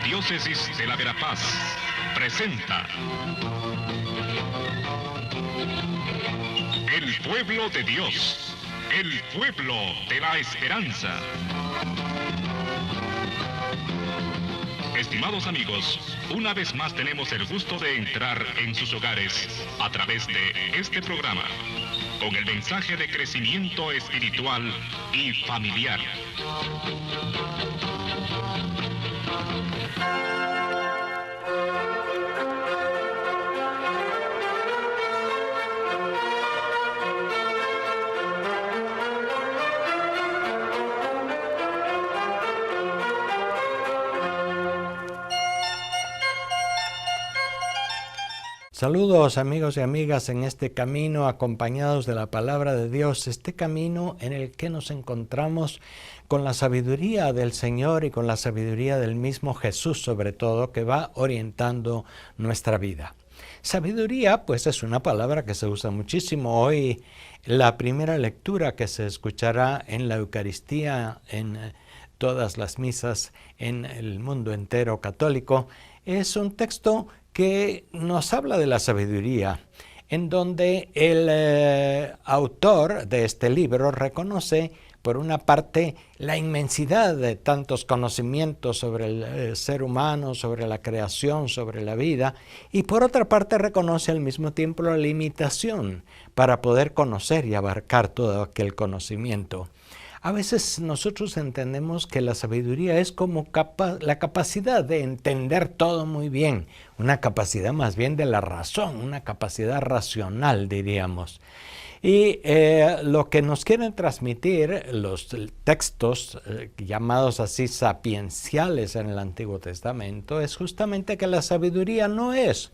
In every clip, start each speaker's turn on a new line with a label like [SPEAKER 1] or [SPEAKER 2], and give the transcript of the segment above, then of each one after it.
[SPEAKER 1] Diócesis de la Verapaz presenta El Pueblo de Dios, el pueblo de la esperanza. Estimados amigos, una vez más tenemos el gusto de entrar en sus hogares a través de este programa, con el mensaje de crecimiento espiritual y familiar.
[SPEAKER 2] Saludos amigos y amigas en este camino acompañados de la palabra de Dios, este camino en el que nos encontramos con la sabiduría del Señor y con la sabiduría del mismo Jesús sobre todo, que va orientando nuestra vida. Sabiduría pues es una palabra que se usa muchísimo. Hoy la primera lectura que se escuchará en la Eucaristía, en todas las misas en el mundo entero católico, es un texto que nos habla de la sabiduría, en donde el autor de este libro reconoce, por una parte, la inmensidad de tantos conocimientos sobre el ser humano, sobre la creación, sobre la vida, y por otra parte reconoce al mismo tiempo la limitación para poder conocer y abarcar todo aquel conocimiento. A veces nosotros entendemos que la sabiduría es como la capacidad de entender todo muy bien, una capacidad más bien de la razón, una capacidad racional, diríamos. Y lo que nos quieren transmitir los textos llamados así sapienciales en el Antiguo Testamento es justamente que la sabiduría no es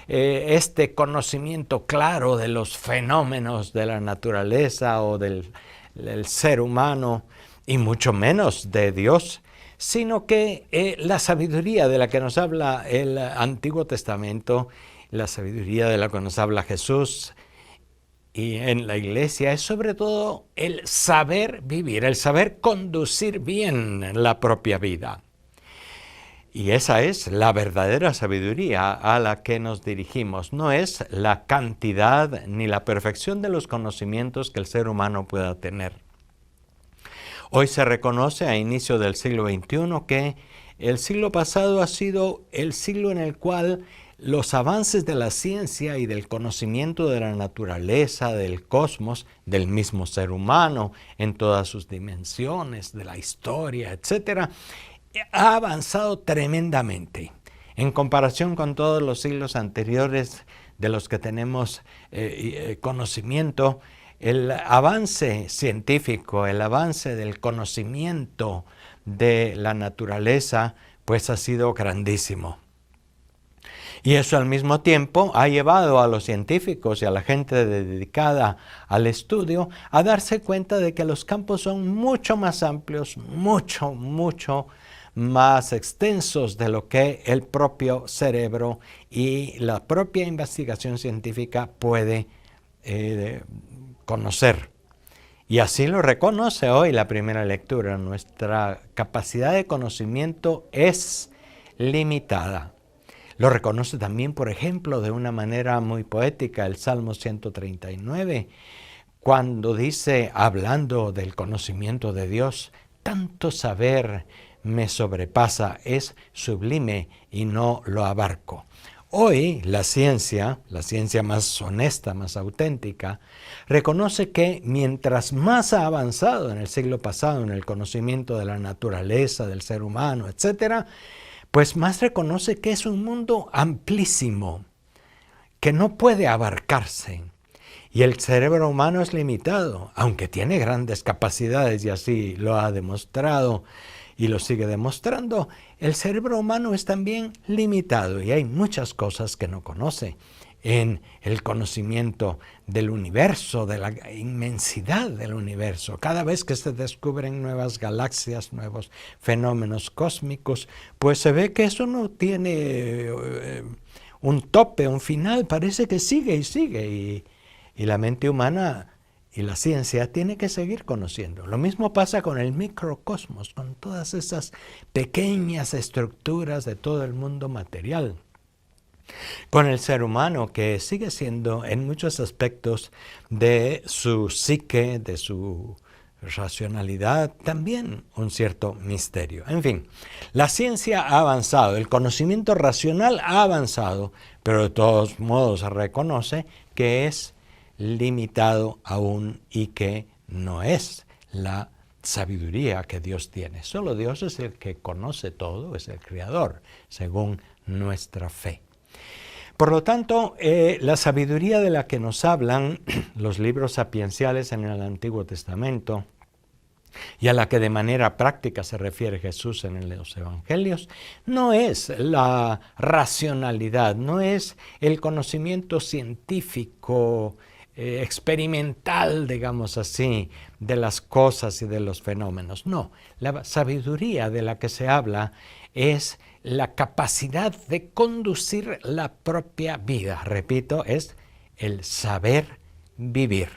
[SPEAKER 2] este conocimiento claro de los fenómenos de la naturaleza o del ser humano, y mucho menos de Dios, sino que la sabiduría de la que nos habla el Antiguo Testamento, la sabiduría de la que nos habla Jesús y en la Iglesia, es sobre todo el saber vivir, el saber conducir bien la propia vida. Y esa es la verdadera sabiduría a la que nos dirigimos. No es la cantidad ni la perfección de los conocimientos que el ser humano pueda tener. Hoy se reconoce a inicio del siglo XXI que el siglo pasado ha sido el siglo en el cual los avances de la ciencia y del conocimiento de la naturaleza, del cosmos, del mismo ser humano en todas sus dimensiones, de la historia, etcétera, ha avanzado tremendamente en comparación con todos los siglos anteriores de los que tenemos conocimiento. El avance científico, el avance del conocimiento de la naturaleza, pues ha sido grandísimo. Y eso al mismo tiempo ha llevado a los científicos y a la gente dedicada al estudio a darse cuenta de que los campos son mucho más amplios, mucho más extensos de lo que el propio cerebro y la propia investigación científica puede conocer. Y así lo reconoce hoy la primera lectura. Nuestra capacidad de conocimiento es limitada. Lo reconoce también, por ejemplo, de una manera muy poética el Salmo 139, cuando dice, hablando del conocimiento de Dios, tanto saber me sobrepasa, es sublime y no lo abarco. Hoy la ciencia más honesta, más auténtica, reconoce que mientras más ha avanzado en el siglo pasado en el conocimiento de la naturaleza, del ser humano, etc., pues más reconoce que es un mundo amplísimo, que no puede abarcarse. Y el cerebro humano es limitado, aunque tiene grandes capacidades y así lo ha demostrado y lo sigue demostrando. El cerebro humano es también limitado y hay muchas cosas que no conoce en el conocimiento del universo, de la inmensidad del universo. Cada vez que se descubren nuevas galaxias, nuevos fenómenos cósmicos, pues se ve que eso no tiene un tope, un final, parece que sigue y sigue. Y la mente humana y la ciencia tiene que seguir conociendo. Lo mismo pasa con el microcosmos, con todas esas pequeñas estructuras de todo el mundo material. Con el ser humano, que sigue siendo en muchos aspectos de su psique, de su racionalidad, también un cierto misterio. En fin, la ciencia ha avanzado, el conocimiento racional ha avanzado, pero de todos modos se reconoce que es limitado aún y que no es la sabiduría que Dios tiene. Solo Dios es el que conoce todo, es el creador, según nuestra fe. Por lo tanto, la sabiduría de la que nos hablan los libros sapienciales en el Antiguo Testamento y a la que de manera práctica se refiere Jesús en los Evangelios, no es la racionalidad, no es el conocimiento científico, experimental, digamos así, de las cosas y de los fenómenos. No, la sabiduría de la que se habla es la capacidad de conducir la propia vida. Repito, es el saber vivir.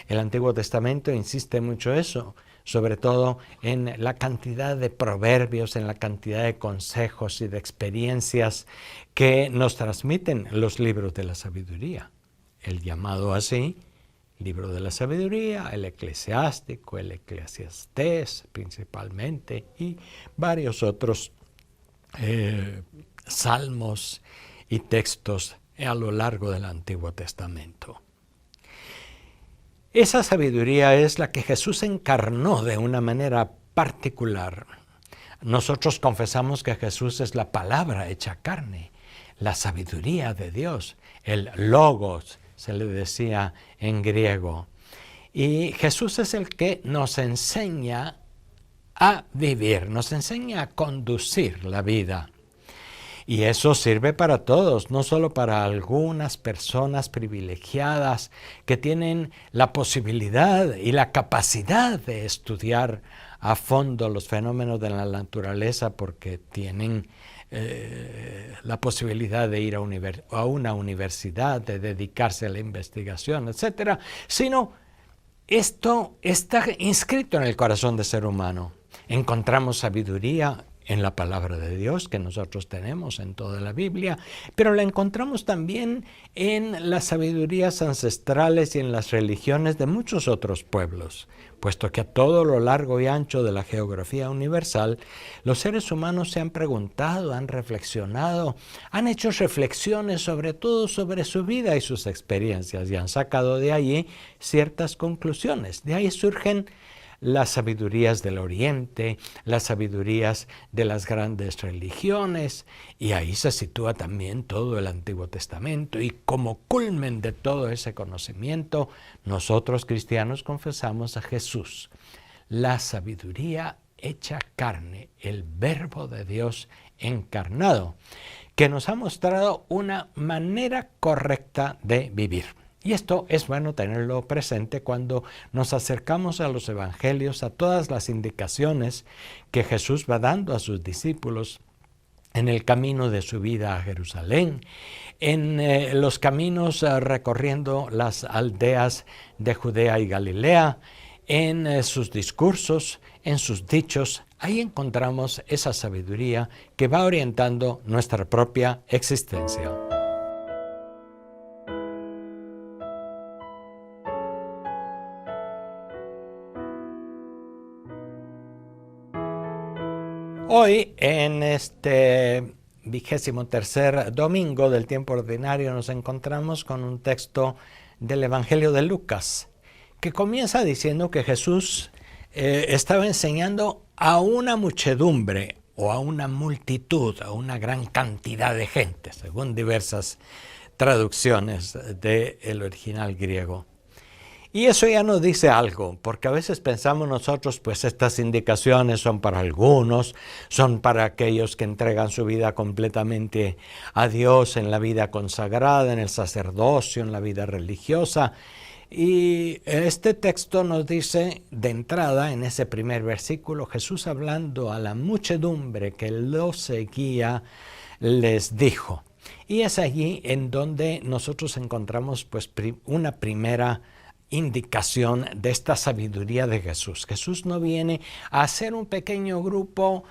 [SPEAKER 2] El Antiguo Testamento insiste mucho eso, sobre todo en la cantidad de proverbios, en la cantidad de consejos y de experiencias que nos transmiten los libros de la sabiduría. El llamado así, libro de la sabiduría, el eclesiástico, el eclesiastés principalmente, y varios otros salmos y textos a lo largo del Antiguo Testamento. Esa sabiduría es la que Jesús encarnó de una manera particular. Nosotros confesamos que Jesús es la palabra hecha carne, la sabiduría de Dios, el logos, se le decía en griego. Y Jesús es el que nos enseña a vivir, nos enseña a conducir la vida. Y eso sirve para todos, no solo para algunas personas privilegiadas que tienen la posibilidad y la capacidad de estudiar a fondo los fenómenos de la naturaleza porque tienen la posibilidad de ir a una universidad, de dedicarse a la investigación, etc., sino esto está inscrito en el corazón del ser humano. Encontramos sabiduría en la palabra de Dios que nosotros tenemos en toda la Biblia, pero la encontramos también en las sabidurías ancestrales y en las religiones de muchos otros pueblos, puesto que a todo lo largo y ancho de la geografía universal, los seres humanos se han preguntado, han reflexionado, han hecho reflexiones sobre todo sobre su vida y sus experiencias y han sacado de allí ciertas conclusiones. De ahí surgen las sabidurías del Oriente, las sabidurías de las grandes religiones, y ahí se sitúa también todo el Antiguo Testamento, y como culmen de todo ese conocimiento, nosotros cristianos confesamos a Jesús, la sabiduría hecha carne, el Verbo de Dios encarnado, que nos ha mostrado una manera correcta de vivir. Y esto es bueno tenerlo presente cuando nos acercamos a los evangelios, a todas las indicaciones que Jesús va dando a sus discípulos en el camino de su vida a Jerusalén, en los caminos recorriendo las aldeas de Judea y Galilea, en sus discursos, en sus dichos. Ahí encontramos esa sabiduría que va orientando nuestra propia existencia. Hoy, en este 23º domingo del tiempo ordinario, nos encontramos con un texto del Evangelio de Lucas, que comienza diciendo que Jesús estaba enseñando a una muchedumbre o a una multitud, a una gran cantidad de gente, según diversas traducciones del original griego. Y eso ya nos dice algo, porque a veces pensamos nosotros, pues estas indicaciones son para algunos, son para aquellos que entregan su vida completamente a Dios en la vida consagrada, en el sacerdocio, en la vida religiosa. Y este texto nos dice de entrada, en ese primer versículo, Jesús hablando a la muchedumbre que lo seguía, les dijo. Y es allí en donde nosotros encontramos pues una primera indicación de esta sabiduría de Jesús. Jesús no viene a ser un pequeño grupo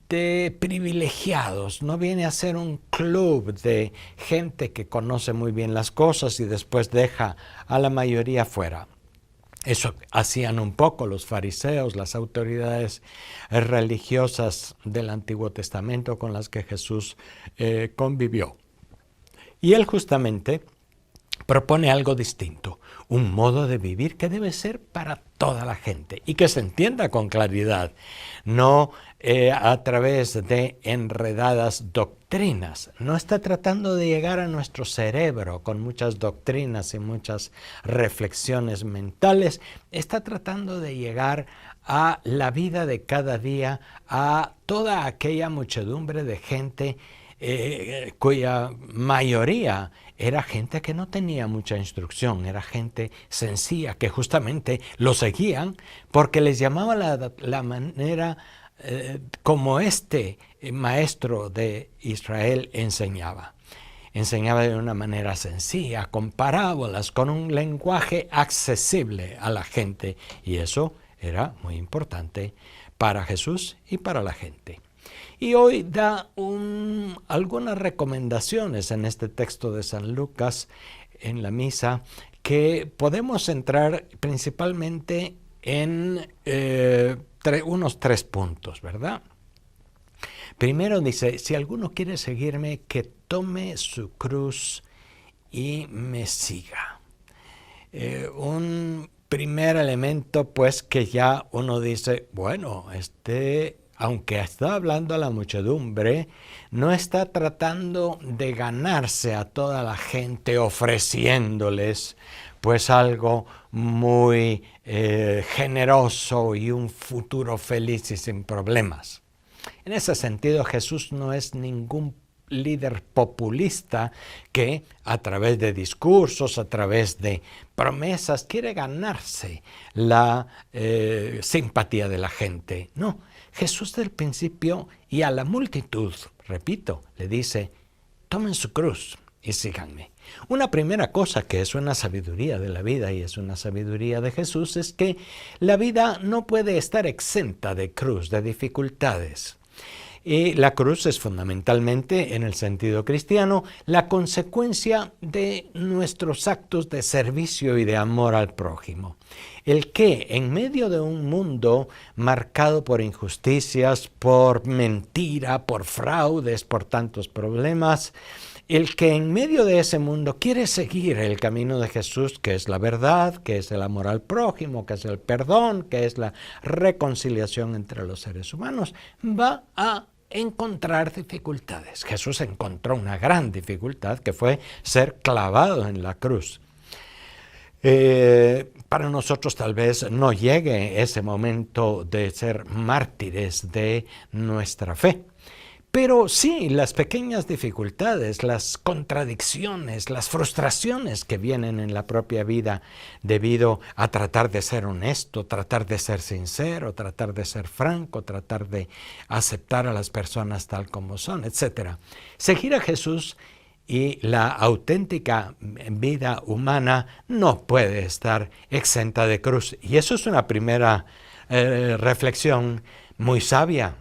[SPEAKER 2] de privilegiados, no viene a ser un club de gente que conoce muy bien las cosas y después deja a la mayoría fuera. Eso hacían un poco los fariseos, las autoridades religiosas del Antiguo Testamento con las que Jesús convivió. Y él justamente propone algo distinto, un modo de vivir que debe ser para toda la gente y que se entienda con claridad, no a través de enredadas doctrinas. No está tratando de llegar a nuestro cerebro con muchas doctrinas y muchas reflexiones mentales, está tratando de llegar a la vida de cada día, a toda aquella muchedumbre de gente cuya mayoría era gente que no tenía mucha instrucción, era gente sencilla que justamente lo seguían porque les llamaba la manera como este maestro de Israel enseñaba. Enseñaba de una manera sencilla, con parábolas, con un lenguaje accesible a la gente, y eso era muy importante para Jesús y para la gente. Y hoy da algunas recomendaciones en este texto de San Lucas, en la misa, que podemos centrar principalmente en unos 3 puntos, ¿verdad? Primero dice, si alguno quiere seguirme, que tome su cruz y me siga. Un primer elemento, pues, que ya uno dice, bueno, aunque está hablando a la muchedumbre, no está tratando de ganarse a toda la gente ofreciéndoles pues algo muy generoso y un futuro feliz y sin problemas. En ese sentido, Jesús no es ningún líder populista que a través de discursos, a través de promesas, quiere ganarse la simpatía de la gente. No. Jesús del principio y a la multitud, repito, le dice, tomen su cruz y síganme. Una primera cosa que es una sabiduría de la vida y es una sabiduría de Jesús es que la vida no puede estar exenta de cruz, de dificultades. Y la cruz es fundamentalmente, en el sentido cristiano, la consecuencia de nuestros actos de servicio y de amor al prójimo. El que en medio de un mundo marcado por injusticias, por mentira, por fraudes, por tantos problemas, el que en medio de ese mundo quiere seguir el camino de Jesús, que es la verdad, que es el amor al prójimo, que es el perdón, que es la reconciliación entre los seres humanos, va a encontrar dificultades. Jesús encontró una gran dificultad que fue ser clavado en la cruz. Para nosotros tal vez no llegue ese momento de ser mártires de nuestra fe. Pero sí, las pequeñas dificultades, las contradicciones, las frustraciones que vienen en la propia vida debido a tratar de ser honesto, tratar de ser sincero, tratar de ser franco, tratar de aceptar a las personas tal como son, etc. Seguir a Jesús y la auténtica vida humana no puede estar exenta de cruz. Y eso es una primera reflexión muy sabia.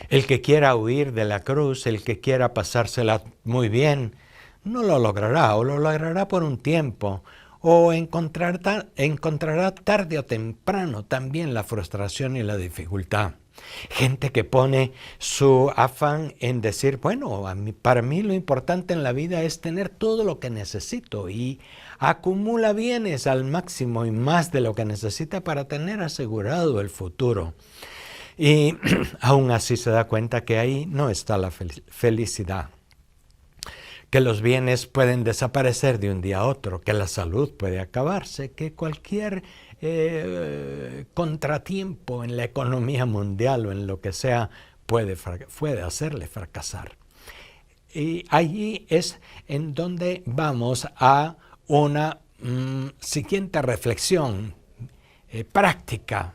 [SPEAKER 2] El que quiera huir de la cruz, el que quiera pasársela muy bien, no lo logrará o lo logrará por un tiempo o encontrará tarde o temprano también la frustración y la dificultad. Gente que pone su afán en decir, bueno, para mí lo importante en la vida es tener todo lo que necesito y acumula bienes al máximo y más de lo que necesita para tener asegurado el futuro. Y aún así se da cuenta que ahí no está la felicidad, que los bienes pueden desaparecer de un día a otro, que la salud puede acabarse, que cualquier contratiempo en la economía mundial o en lo que sea puede hacerle fracasar. Y allí es en donde vamos a una siguiente reflexión práctica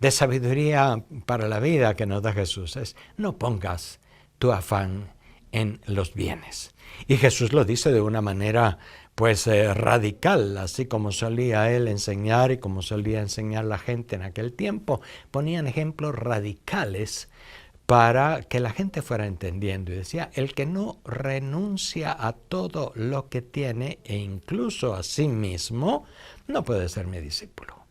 [SPEAKER 2] de sabiduría para la vida que nos da Jesús. Es, no pongas tu afán en los bienes. Y Jesús lo dice de una manera pues radical, así como solía él enseñar y como solía enseñar la gente en aquel tiempo. Ponían ejemplos radicales para que la gente fuera entendiendo. Y decía, el que no renuncia a todo lo que tiene e incluso a sí mismo, no puede ser mi discípulo.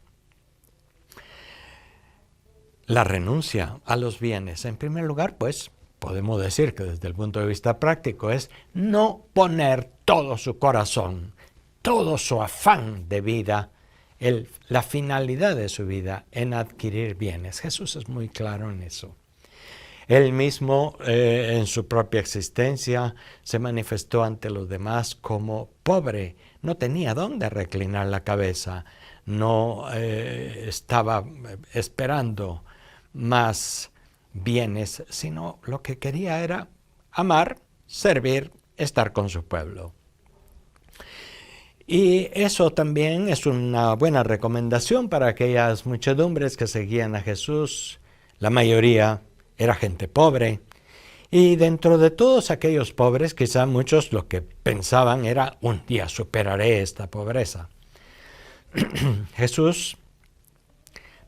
[SPEAKER 2] La renuncia a los bienes, en primer lugar, pues, podemos decir que desde el punto de vista práctico es no poner todo su corazón, todo su afán de vida, la finalidad de su vida en adquirir bienes. Jesús es muy claro en eso. Él mismo, en su propia existencia, se manifestó ante los demás como pobre. No tenía dónde reclinar la cabeza, no estaba esperando más bienes, sino lo que quería era amar, servir, estar con su pueblo. Y eso también es una buena recomendación para aquellas muchedumbres que seguían a Jesús. La mayoría era gente pobre. Y dentro de todos aquellos pobres, quizá muchos lo que pensaban era, un día superaré esta pobreza. Jesús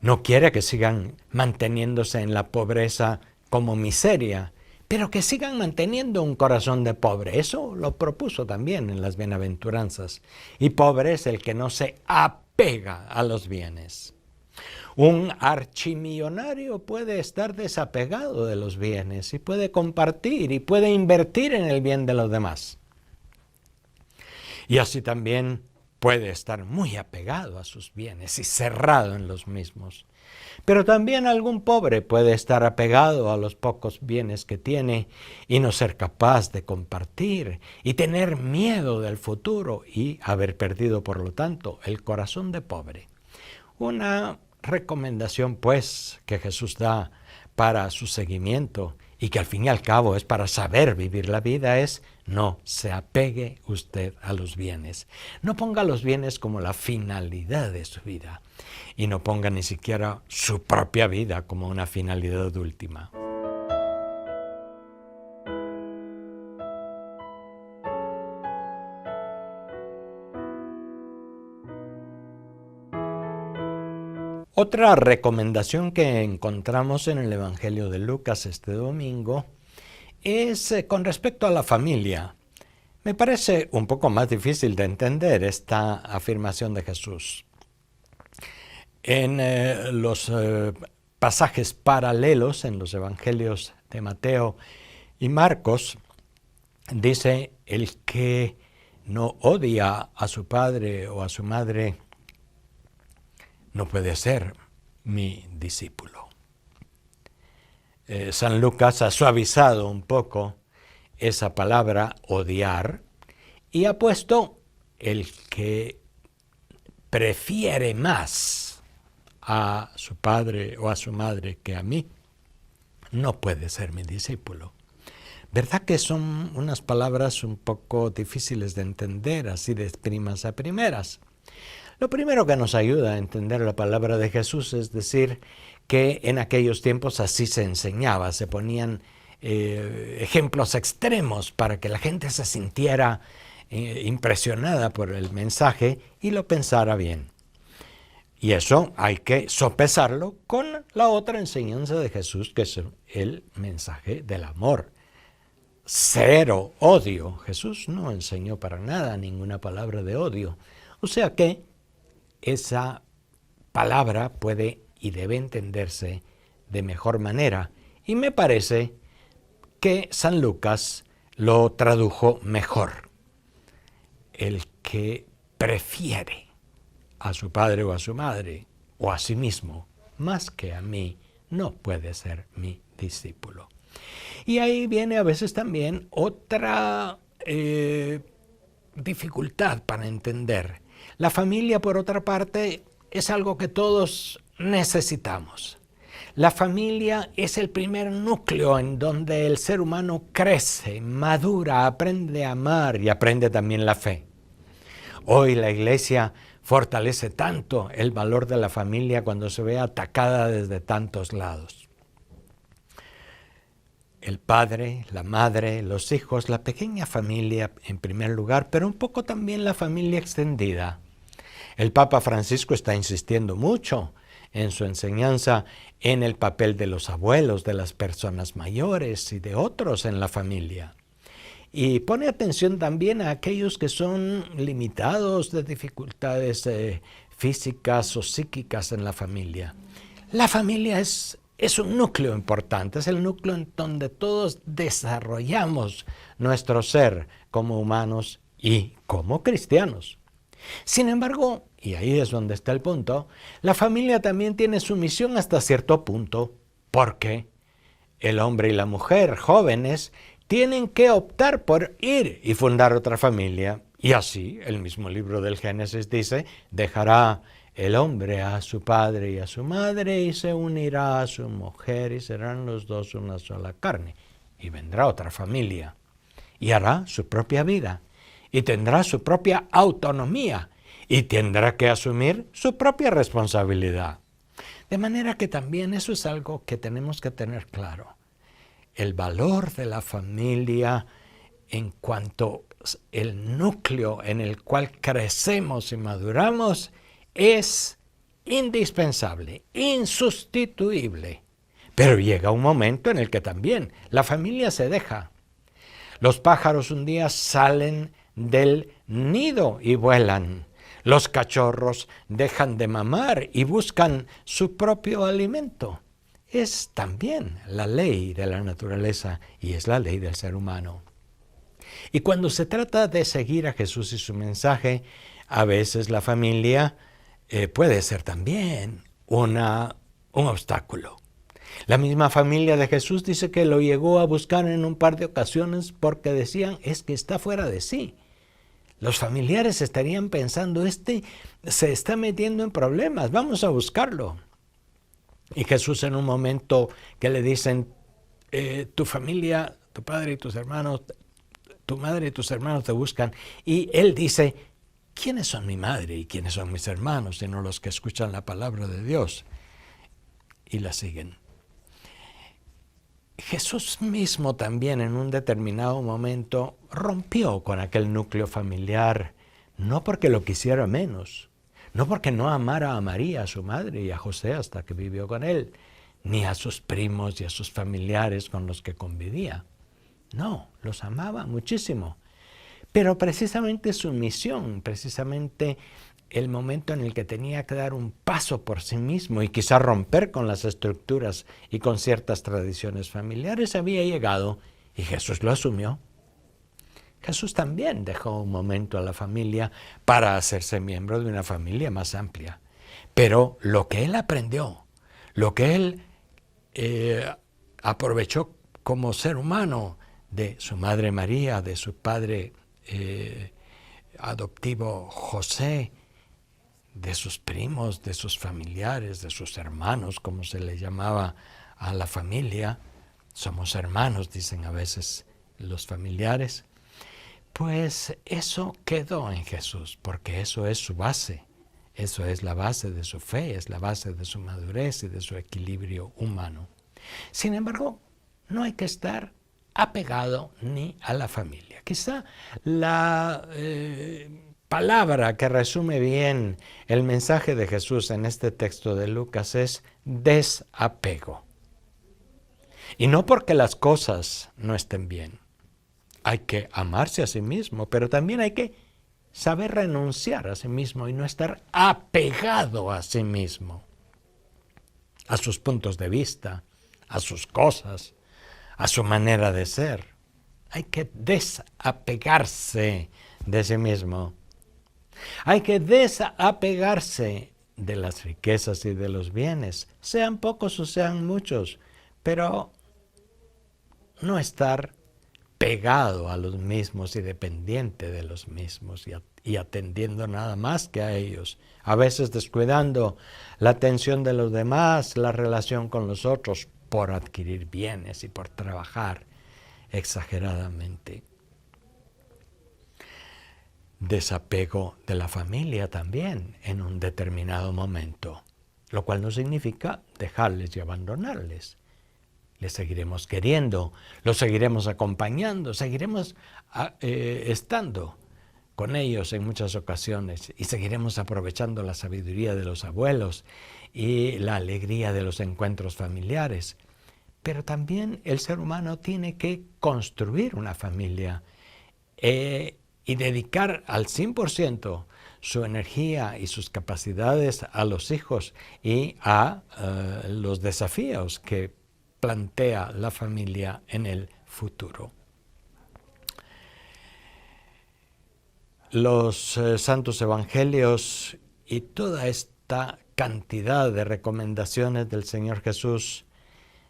[SPEAKER 2] no quiere que sigan manteniéndose en la pobreza como miseria, pero que sigan manteniendo un corazón de pobre. Eso lo propuso también en las bienaventuranzas. Y pobre es el que no se apega a los bienes. Un archimillonario puede estar desapegado de los bienes y puede compartir y puede invertir en el bien de los demás. Y así también puede estar muy apegado a sus bienes y cerrado en los mismos. Pero también algún pobre puede estar apegado a los pocos bienes que tiene y no ser capaz de compartir y tener miedo del futuro y haber perdido, por lo tanto, el corazón de pobre. Una recomendación, pues, que Jesús da para su seguimiento y que al fin y al cabo es para saber vivir la vida es: no se apegue usted a los bienes. No ponga los bienes como la finalidad de su vida y no ponga ni siquiera su propia vida como una finalidad última. Otra recomendación que encontramos en el Evangelio de Lucas este domingo es con respecto a la familia. Me parece un poco más difícil de entender esta afirmación de Jesús. En los pasajes paralelos en los Evangelios de Mateo y Marcos, dice: el que no odia a su padre o a su madre no puede ser mi discípulo. San Lucas ha suavizado un poco esa palabra odiar y ha puesto el que prefiere más a su padre o a su madre que a mí, no puede ser mi discípulo. ¿Verdad que son unas palabras un poco difíciles de entender así de primas a primeras? Lo primero que nos ayuda a entender la palabra de Jesús es decir que en aquellos tiempos así se enseñaba, se ponían ejemplos extremos para que la gente se sintiera impresionada por el mensaje y lo pensara bien. Y eso hay que sopesarlo con la otra enseñanza de Jesús, que es el mensaje del amor. Cero odio. Jesús no enseñó para nada ninguna palabra de odio. O sea que esa palabra puede y debe entenderse de mejor manera. Y me parece que San Lucas lo tradujo mejor. El que prefiere a su padre o a su madre o a sí mismo más que a mí no puede ser mi discípulo. Y ahí viene a veces también otra dificultad para entender. La familia, por otra parte, es algo que todos necesitamos. La familia es el primer núcleo en donde el ser humano crece, madura, aprende a amar y aprende también la fe. Hoy la Iglesia fortalece tanto el valor de la familia cuando se ve atacada desde tantos lados. el padre, la madre, los hijos, la pequeña familia en primer lugar, pero un poco también la familia extendida. El Papa Francisco está insistiendo mucho en su enseñanza en el papel de los abuelos, de las personas mayores y de otros en la familia. Y pone atención también a aquellos que son limitados de dificultades físicas o psíquicas en la familia. La familia es un núcleo importante, es el núcleo en donde todos desarrollamos nuestro ser como humanos y como cristianos. Sin embargo, y ahí es donde está el punto, la familia también tiene su misión hasta cierto punto, porque el hombre y la mujer jóvenes tienen que optar por ir y fundar otra familia. Y así, el mismo libro del Génesis dice, dejará el hombre a su padre y a su madre y se unirá a su mujer y serán los dos una sola carne. Y vendrá otra familia y hará su propia vida y tendrá su propia autonomía y tendrá que asumir su propia responsabilidad. De manera que también eso es algo que tenemos que tener claro. El valor de la familia en cuanto el núcleo en el cual crecemos y maduramos es indispensable, insustituible. Pero llega un momento en el que también la familia se deja. Los pájaros un día salen del nido y vuelan. Los cachorros dejan de mamar y buscan su propio alimento. Es también la ley de la naturaleza y es la ley del ser humano. Y cuando se trata de seguir a Jesús y su mensaje, a veces la familia puede ser también un obstáculo. La misma familia de Jesús dice que lo llegó a buscar en un par de ocasiones porque decían, es que está fuera de sí. Los familiares estarían pensando, se está metiendo en problemas, vamos a buscarlo. Y Jesús en un momento que le dicen, tu familia, tu padre y tus hermanos, tu madre y tus hermanos te buscan. Y él dice, ¿quiénes son mi madre y quiénes son mis hermanos, sino los que escuchan la palabra de Dios? Y la siguen. Jesús mismo también en un determinado momento rompió con aquel núcleo familiar, no porque lo quisiera menos, no porque no amara a María, a su madre, y a José hasta que vivió con él, ni a sus primos y a sus familiares con los que convivía. No, los amaba muchísimo. Pero precisamente su misión, precisamente el momento en el que tenía que dar un paso por sí mismo y quizá romper con las estructuras y con ciertas tradiciones familiares había llegado y Jesús lo asumió. Jesús también dejó un momento a la familia para hacerse miembro de una familia más amplia. Pero lo que él aprendió, lo que él aprovechó como ser humano de su madre María, de su padre adoptivo José, de sus primos, de sus familiares, de sus hermanos, como se le llamaba a la familia. Somos hermanos, dicen a veces los familiares. Pues eso quedó en Jesús, porque eso es su base. Eso es la base de su fe, es la base de su madurez y de su equilibrio humano. Sin embargo, no hay que estar apegado ni a la familia. Quizá la palabra que resume bien el mensaje de Jesús en este texto de Lucas es desapego. Y no porque las cosas no estén bien. Hay que amarse a sí mismo, pero también hay que saber renunciar a sí mismo y no estar apegado a sí mismo, a sus puntos de vista, a sus cosas, a su manera de ser. Hay que desapegarse de sí mismo. Hay que desapegarse de las riquezas y de los bienes, sean pocos o sean muchos, pero no estar pegado a los mismos y dependiente de los mismos y atendiendo nada más que a ellos, a veces descuidando la atención de los demás, la relación con los otros por adquirir bienes y por trabajar exageradamente. Desapego de la familia también en un determinado momento, lo cual no significa dejarles y abandonarles. le seguiremos queriendo, lo seguiremos acompañando, seguiremos estando con ellos en muchas ocasiones y seguiremos aprovechando la sabiduría de los abuelos y la alegría de los encuentros familiares. Pero también el ser humano tiene que construir una familia y dedicar al 100% su energía y sus capacidades a los hijos y a los desafíos que plantea la familia en el futuro. Los santos evangelios y toda esta cantidad de recomendaciones del Señor Jesús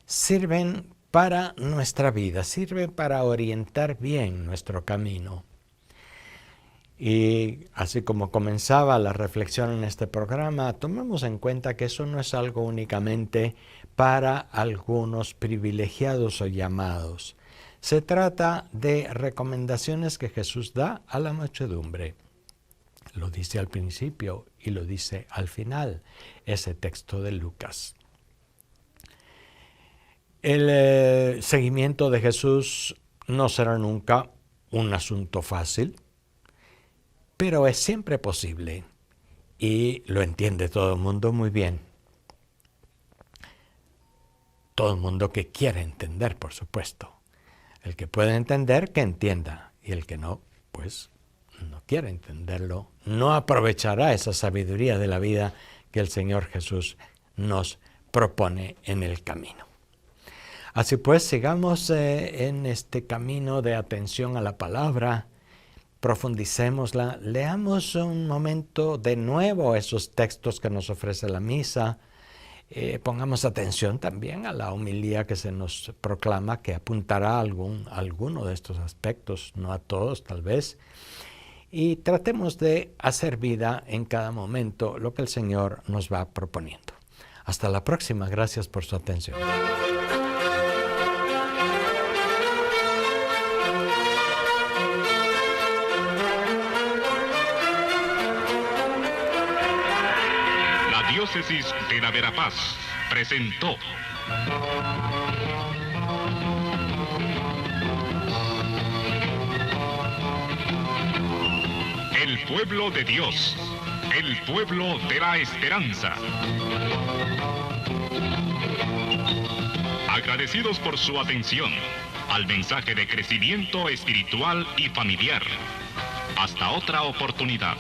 [SPEAKER 2] sirven para nuestra vida, sirven para orientar bien nuestro camino. Y así como comenzaba la reflexión en este programa, tomemos en cuenta que eso no es algo únicamente para algunos privilegiados o llamados. Se trata de recomendaciones que Jesús da a la muchedumbre. Lo dice al principio y lo dice al final, ese texto de Lucas. El seguimiento de Jesús no será nunca un asunto fácil, pero es siempre posible y lo entiende todo el mundo muy bien. Todo el mundo que quiere entender, por supuesto. El que puede entender, que entienda, y el que no, pues no quiere entenderlo, no aprovechará esa sabiduría de la vida que el Señor Jesús nos propone en el camino. Así pues, sigamos en este camino de atención a la palabra, profundicémosla, leamos un momento de nuevo esos textos que nos ofrece la misa, pongamos atención también a la homilía que se nos proclama, que apuntará a alguno de estos aspectos, no a todos tal vez, y tratemos de hacer vida en cada momento lo que el Señor nos va proponiendo. Hasta la próxima, gracias por su atención.
[SPEAKER 1] Diócesis de la Verapaz presentó El pueblo de Dios, el pueblo de la esperanza. Agradecidos por su atención al mensaje de crecimiento espiritual y familiar. Hasta otra oportunidad.